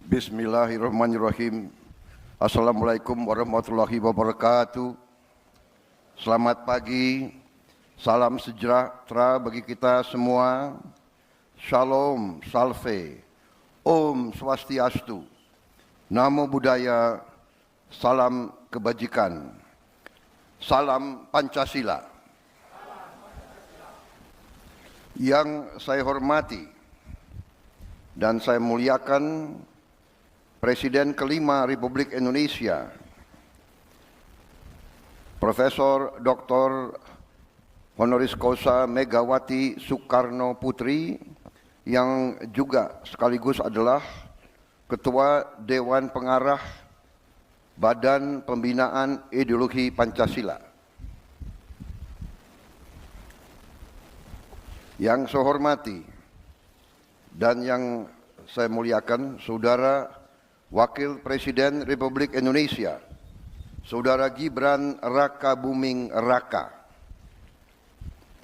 Bismillahirrahmanirrahim. Assalamualaikum warahmatullahi wabarakatuh. Selamat pagi, salam sejahtera bagi kita semua. Shalom, salve, Om Swastiastu, Namo Buddhaya, salam kebajikan, salam Pancasila. Yang saya hormati dan saya muliakan Presiden kelima Republik Indonesia, Profesor Dr. Honoris Causa Megawati Soekarno Putri, yang juga sekaligus adalah Ketua Dewan Pengarah Badan Pembinaan Ideologi Pancasila. Yang saya hormati dan yang saya muliakan Saudara Wakil Presiden Republik Indonesia, Saudara Gibran Rakabuming Raka.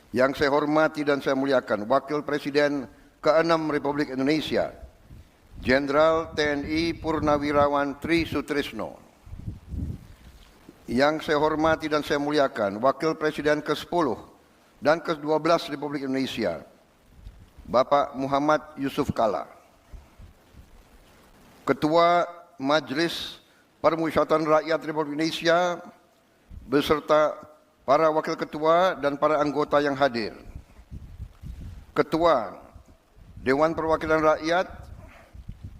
Yang saya hormati dan saya muliakan Wakil Presiden ke-6 Republik Indonesia, Jenderal TNI Purnawirawan Tri Sutrisno. Yang saya hormati dan saya muliakan Wakil Presiden ke-10 dan ke-12 Republik Indonesia, Bapak Muhammad Yusuf Kalla. Ketua Majelis Permusyawaratan Rakyat Republik Indonesia beserta para wakil ketua dan para anggota yang hadir. Ketua Dewan Perwakilan Rakyat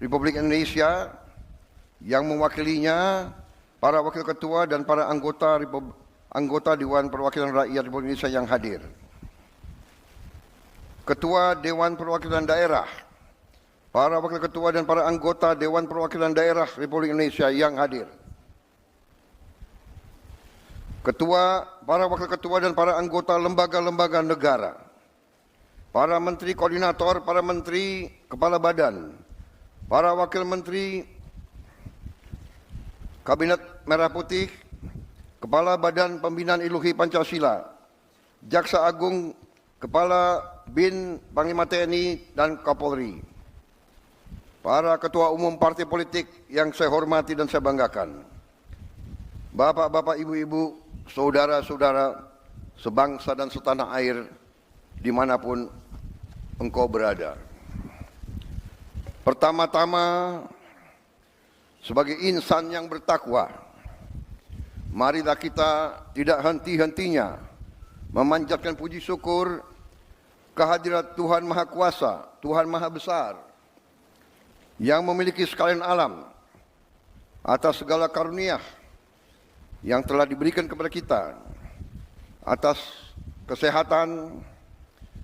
Republik Indonesia yang mewakilinya para wakil ketua dan para anggota Dewan Perwakilan Rakyat Republik Indonesia yang hadir. Ketua Dewan Perwakilan Daerah, para wakil ketua dan para anggota Dewan Perwakilan Daerah Republik Indonesia yang hadir. Para wakil ketua dan para anggota lembaga-lembaga negara. Para menteri koordinator, para menteri kepala badan, para wakil menteri Kabinet Merah Putih, Kepala Badan Pembinaan Ideologi Pancasila, Jaksa Agung, Kepala BIN Panglima TNI dan Kapolri. Para ketua umum partai politik yang saya hormati dan saya banggakan, bapak-bapak, ibu-ibu, saudara-saudara sebangsa dan setanah air dimanapun engkau berada. Pertama-tama, sebagai insan yang bertakwa, marilah kita tidak henti-hentinya memanjatkan puji syukur kehadirat Tuhan Maha Kuasa, Tuhan Maha Besar, yang memiliki sekalian alam, atas segala karunia yang telah diberikan kepada kita, atas kesehatan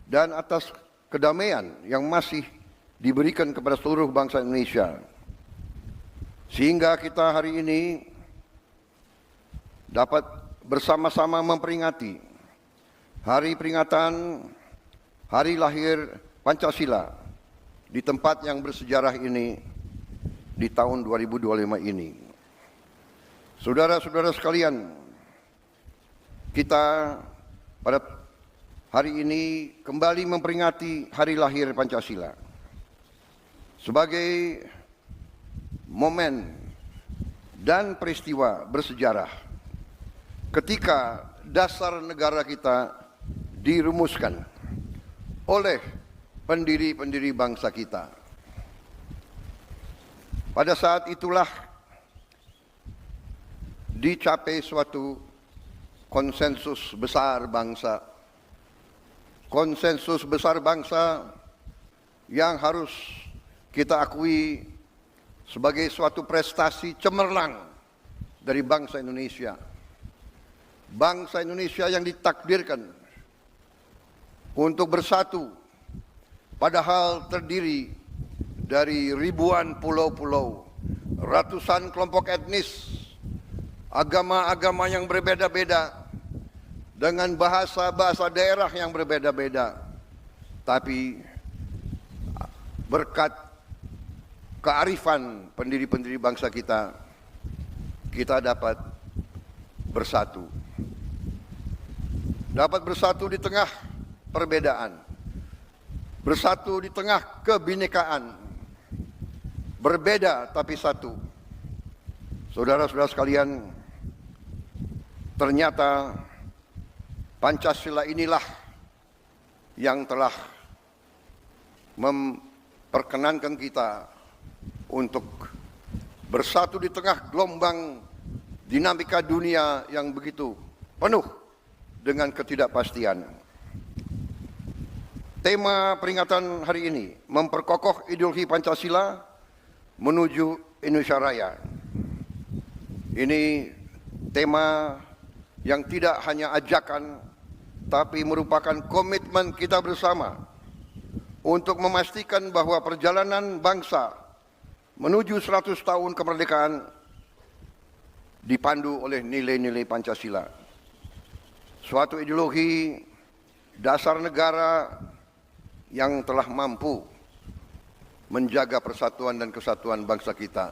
dan atas kedamaian yang masih diberikan kepada seluruh bangsa Indonesia. Sehingga kita hari ini dapat bersama-sama memperingati hari peringatan Hari Lahir Pancasila di tempat yang bersejarah ini di tahun 2025 ini. Saudara-saudara sekalian, kita pada hari ini kembali memperingati Hari Lahir Pancasila sebagai momen dan peristiwa bersejarah ketika dasar negara kita dirumuskan oleh pendiri-pendiri bangsa kita. Pada saat itulah dicapai suatu konsensus besar bangsa. Konsensus besar bangsa yang harus kita akui sebagai suatu prestasi cemerlang dari bangsa Indonesia. Bangsa Indonesia yang ditakdirkan untuk bersatu, padahal terdiri dari ribuan pulau-pulau, ratusan kelompok etnis, agama-agama yang berbeda-beda, dengan bahasa-bahasa daerah yang berbeda-beda. Tapi berkat kearifan pendiri-pendiri bangsa kita, kita dapat bersatu. Dapat bersatu di tengah perbedaan. Bersatu di tengah kebinekaan. berbeda tapi satu. Saudara-saudara sekalian, ternyata Pancasila inilah yang telah memperkenankan kita untuk bersatu di tengah gelombang dinamika dunia yang begitu penuh dengan ketidakpastian. Tema peringatan hari ini memperkokoh ideologi Pancasila menuju Indonesia Raya. Ini tema yang tidak hanya ajakan, tapi merupakan komitmen kita bersama untuk memastikan bahwa perjalanan bangsa menuju 100 tahun kemerdekaan dipandu oleh nilai-nilai Pancasila. Suatu ideologi dasar negara yang telah mampu menjaga persatuan dan kesatuan bangsa kita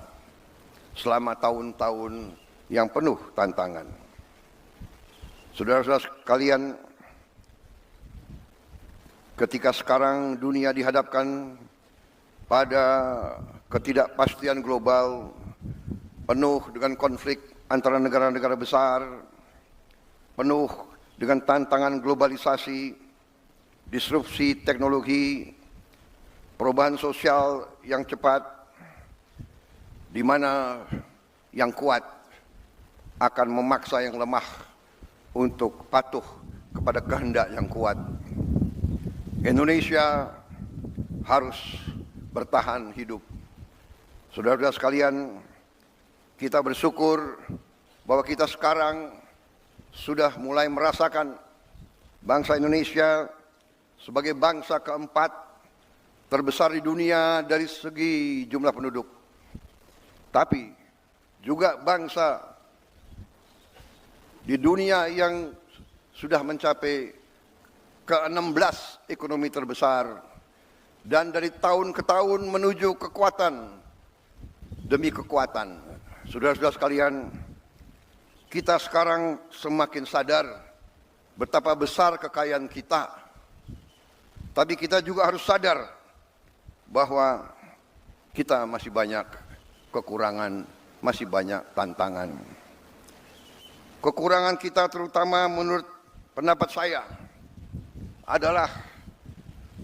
selama tahun-tahun yang penuh tantangan. Saudara-saudara sekalian, ketika sekarang dunia dihadapkan pada ketidakpastian global penuh dengan konflik antara negara-negara besar, penuh dengan tantangan globalisasi, disrupsi teknologi, perubahan sosial yang cepat, di mana yang kuat akan memaksa yang lemah untuk patuh kepada kehendak yang kuat. Indonesia harus bertahan hidup. Saudara-saudara sekalian, kita bersyukur bahwa kita sekarang sudah mulai merasakan bangsa Indonesia sebagai bangsa keempat terbesar di dunia dari segi jumlah penduduk. Tapi juga bangsa di dunia yang sudah mencapai ke-16 ekonomi terbesar, dan dari tahun ke tahun menuju kekuatan demi kekuatan. Saudara-saudara sekalian, kita sekarang semakin sadar betapa besar kekayaan kita. Tapi kita juga harus sadar bahwa kita masih banyak kekurangan, masih banyak tantangan. Kekurangan kita terutama menurut pendapat saya adalah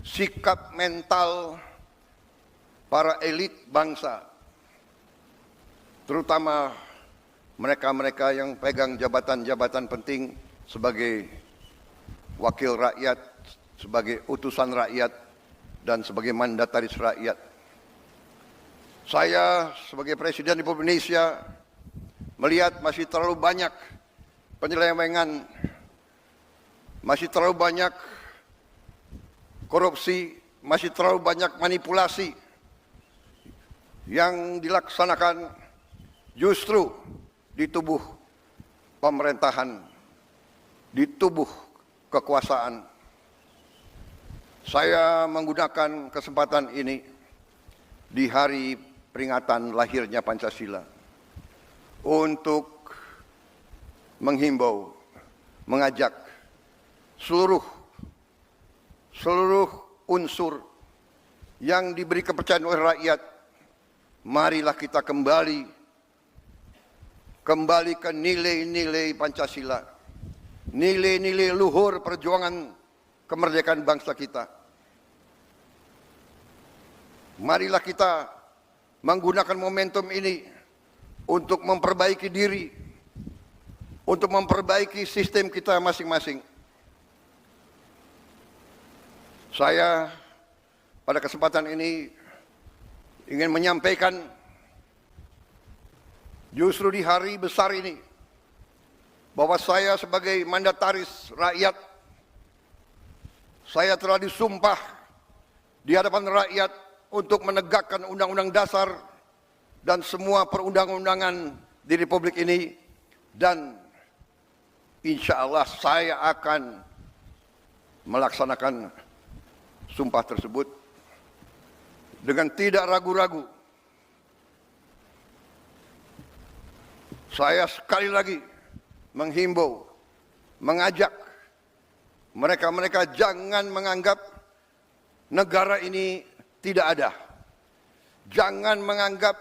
sikap mental para elit bangsa, terutama mereka-mereka yang pegang jabatan-jabatan penting sebagai wakil rakyat, sebagai utusan rakyat, dan sebagai mandataris rakyat. Saya sebagai Presiden Republik Indonesia melihat masih terlalu banyak penyelewengan, masih terlalu banyak korupsi, masih terlalu banyak manipulasi yang dilaksanakan justru di tubuh pemerintahan, di tubuh kekuasaan. Saya menggunakan kesempatan ini di hari peringatan lahirnya Pancasila untuk menghimbau, mengajak seluruh unsur yang diberi kepercayaan oleh rakyat, marilah kita kembali ke nilai-nilai Pancasila, nilai-nilai luhur perjuangan kemerdekaan bangsa kita. Marilah kita menggunakan momentum ini untuk memperbaiki diri, untuk memperbaiki sistem kita masing-masing. Saya pada kesempatan ini ingin menyampaikan justru di hari besar ini bahwa saya sebagai mandataris rakyat, saya telah disumpah di hadapan rakyat untuk menegakkan Undang-Undang Dasar dan semua perundang-undangan di Republik ini, dan insya Allah saya akan melaksanakan sumpah tersebut dengan tidak ragu-ragu. Saya sekali lagi menghimbau, mengajak mereka-mereka jangan menganggap negara ini tidak ada. Jangan menganggap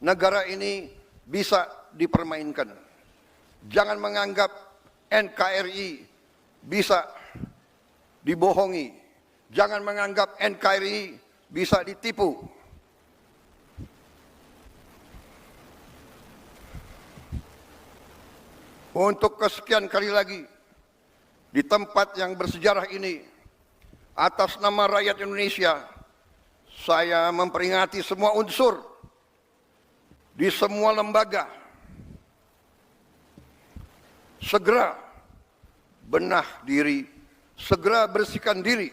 negara ini bisa dipermainkan. Jangan menganggap NKRI bisa dibohongi. Jangan menganggap NKRI bisa ditipu. Untuk kesekian kali lagi, di tempat yang bersejarah ini, atas nama rakyat Indonesia, saya memperingati semua unsur di semua lembaga. Segera benah diri, segera bersihkan diri.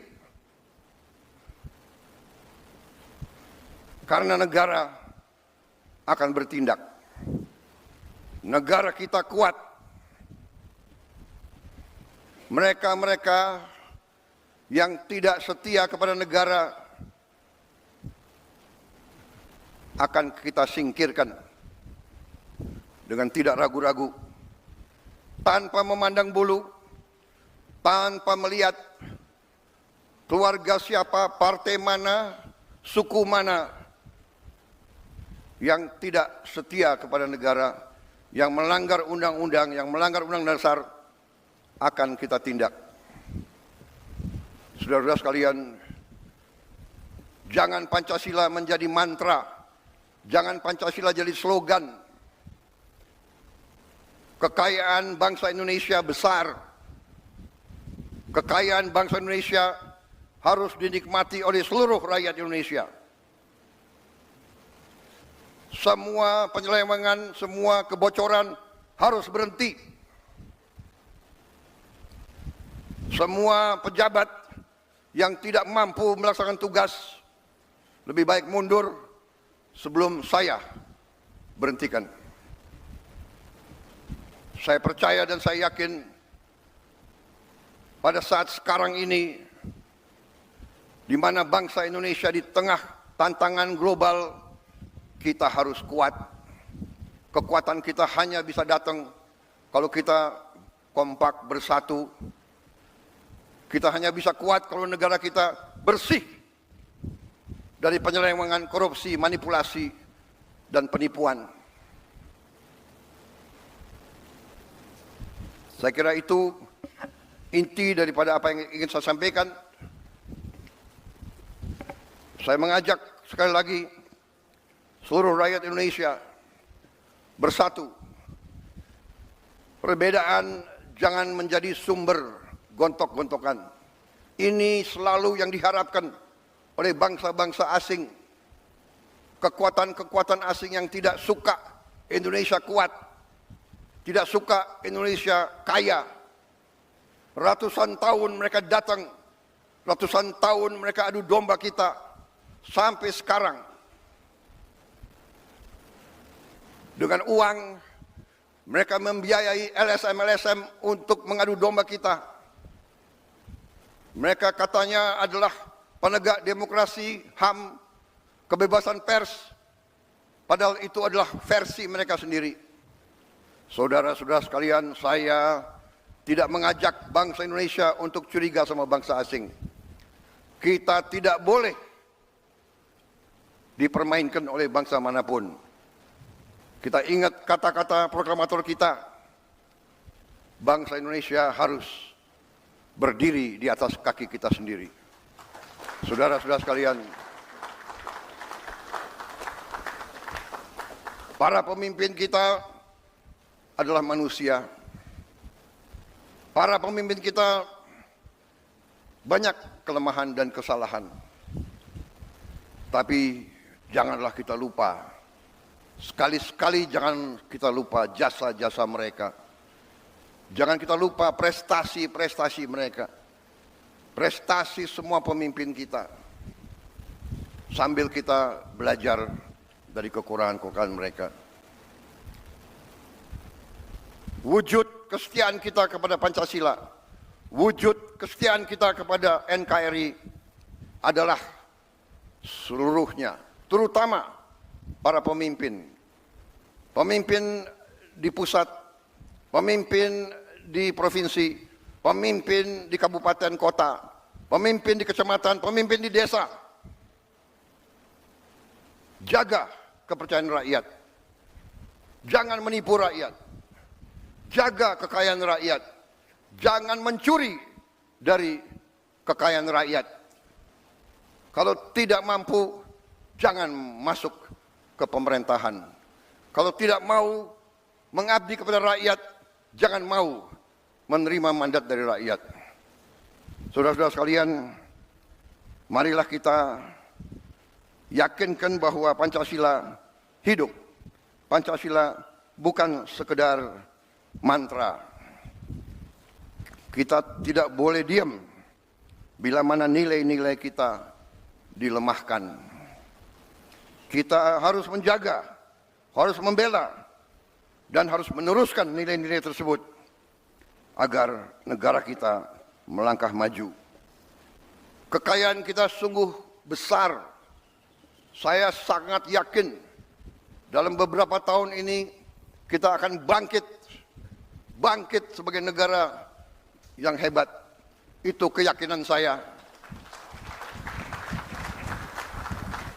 Karena negara akan bertindak. Negara kita kuat. Mereka-mereka yang tidak setia kepada negara akan kita singkirkan dengan tidak ragu-ragu, tanpa memandang bulu, tanpa melihat keluarga siapa, partai mana, suku mana yang tidak setia kepada negara, yang melanggar undang-undang, yang melanggar undang dasar, akan kita tindak. Saudara-saudara sekalian, jangan Pancasila menjadi mantra, jangan Pancasila jadi slogan. Kekayaan bangsa Indonesia besar, kekayaan bangsa Indonesia harus dinikmati oleh seluruh rakyat Indonesia. Semua penyelewengan, semua kebocoran harus berhenti. Semua pejabat yang tidak mampu melaksanakan tugas lebih baik mundur sebelum saya berhentikan. Saya percaya dan saya yakin pada saat sekarang ini, di mana bangsa Indonesia di tengah tantangan global, kita harus kuat. Kekuatan kita hanya bisa datang kalau kita kompak bersatu. Kita hanya bisa kuat kalau negara kita bersih dari penyelewengan, korupsi, manipulasi, dan penipuan. Saya kira itu inti daripada apa yang ingin saya sampaikan. Saya mengajak sekali lagi seluruh rakyat Indonesia bersatu. Perbedaan jangan menjadi sumber gontok-gontokan. Ini selalu yang diharapkan oleh bangsa-bangsa asing. Kekuatan-kekuatan asing yang tidak suka Indonesia kuat, tidak suka Indonesia kaya. Ratusan tahun mereka datang, ratusan tahun mereka adu domba kita, sampai sekarang. Dengan uang, mereka membiayai LSM-LSM untuk mengadu domba kita. Mereka katanya adalah penegak demokrasi, HAM, kebebasan pers. Padahal itu adalah versi mereka sendiri. Saudara-saudara sekalian, saya tidak mengajak bangsa Indonesia untuk curiga sama bangsa asing. Kita tidak boleh dipermainkan oleh bangsa manapun. Kita ingat kata-kata proklamator kita, bangsa Indonesia harus berdiri di atas kaki kita sendiri. Saudara-saudara sekalian, para pemimpin kita adalah manusia. Para pemimpin kita banyak kelemahan dan kesalahan. Tapi janganlah kita lupa, sekali-sekali jangan kita lupa jasa-jasa mereka. Jangan kita lupa prestasi-prestasi mereka. Prestasi semua pemimpin kita. Sambil kita belajar dari kekurangan-kekurangan mereka. Wujud kesetiaan kita kepada Pancasila, wujud kesetiaan kita kepada NKRI adalah seluruhnya, terutama para pemimpin. Pemimpin di pusat, pemimpin di provinsi, pemimpin di kabupaten kota, pemimpin di kecamatan, pemimpin di desa. Jaga kepercayaan rakyat. Jangan menipu rakyat. Jaga kekayaan rakyat. Jangan mencuri dari kekayaan rakyat. Kalau tidak mampu, jangan masuk ke pemerintahan. Kalau tidak mau mengabdi kepada rakyat, jangan mau menerima mandat dari rakyat. Saudara-saudara sekalian, marilah kita yakinkan bahwa Pancasila hidup. Pancasila bukan sekedar mantra. Kita tidak boleh diam bila mana nilai-nilai kita dilemahkan. Kita harus menjaga, harus membela, dan harus meneruskan nilai-nilai tersebut agar negara kita melangkah maju. Kekayaan kita sungguh besar. Saya sangat yakin dalam beberapa tahun ini kita akan bangkit sebagai negara yang hebat. Itu keyakinan saya.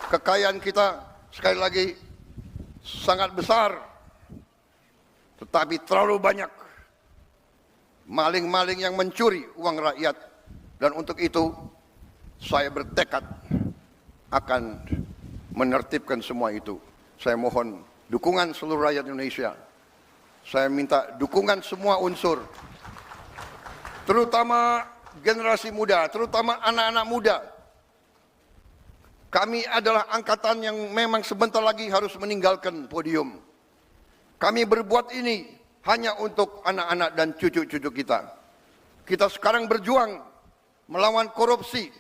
Kekayaan kita sekali lagi sangat besar, tetapi terlalu banyak maling-maling yang mencuri uang rakyat. Dan untuk itu saya bertekad akan menertibkan semua itu. Saya mohon dukungan seluruh rakyat Indonesia. Saya minta dukungan semua unsur, terutama generasi muda, terutama anak-anak muda. Kami adalah angkatan yang memang sebentar lagi harus meninggalkan podium. Kami berbuat ini hanya untuk anak-anak dan cucu-cucu kita. Kita sekarang berjuang melawan korupsi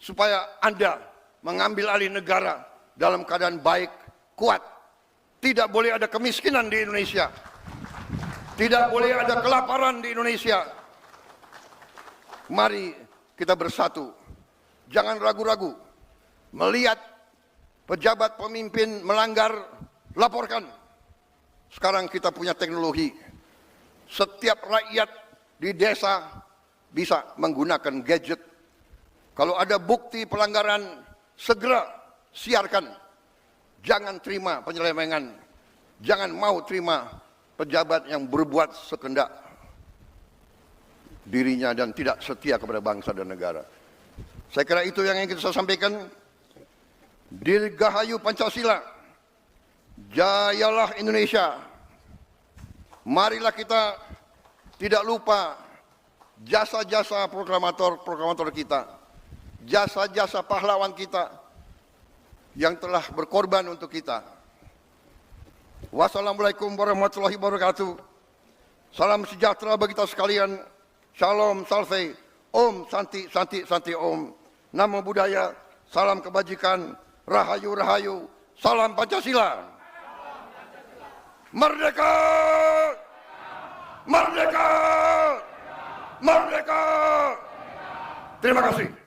supaya Anda mengambil alih negara dalam keadaan baik, kuat. Tidak boleh ada kemiskinan di Indonesia. Tidak boleh ada kelaparan di Indonesia. Mari kita bersatu. Jangan ragu-ragu. Melihat pejabat pemimpin melanggar, laporkan. Sekarang kita punya teknologi. Setiap rakyat di desa bisa menggunakan gadget. Kalau ada bukti pelanggaran, segera siarkan. Jangan terima penyelewengan. Jangan mau terima pejabat yang berbuat sekendak dirinya dan tidak setia kepada bangsa dan negara. Saya kira itu yang ingin saya sampaikan. Dirgahayu Pancasila, jayalah Indonesia. Marilah kita tidak lupa jasa-jasa proklamator kita, jasa-jasa pahlawan kita yang telah berkorban untuk kita. Wassalamualaikum warahmatullahi wabarakatuh. Salam sejahtera bagi kita sekalian. Shalom, salve, om, santi, santi, santi, om. Namo Buddhaya, salam kebajikan, rahayu, rahayu, salam Pancasila. Merdeka! Merdeka! Merdeka! Terima kasih.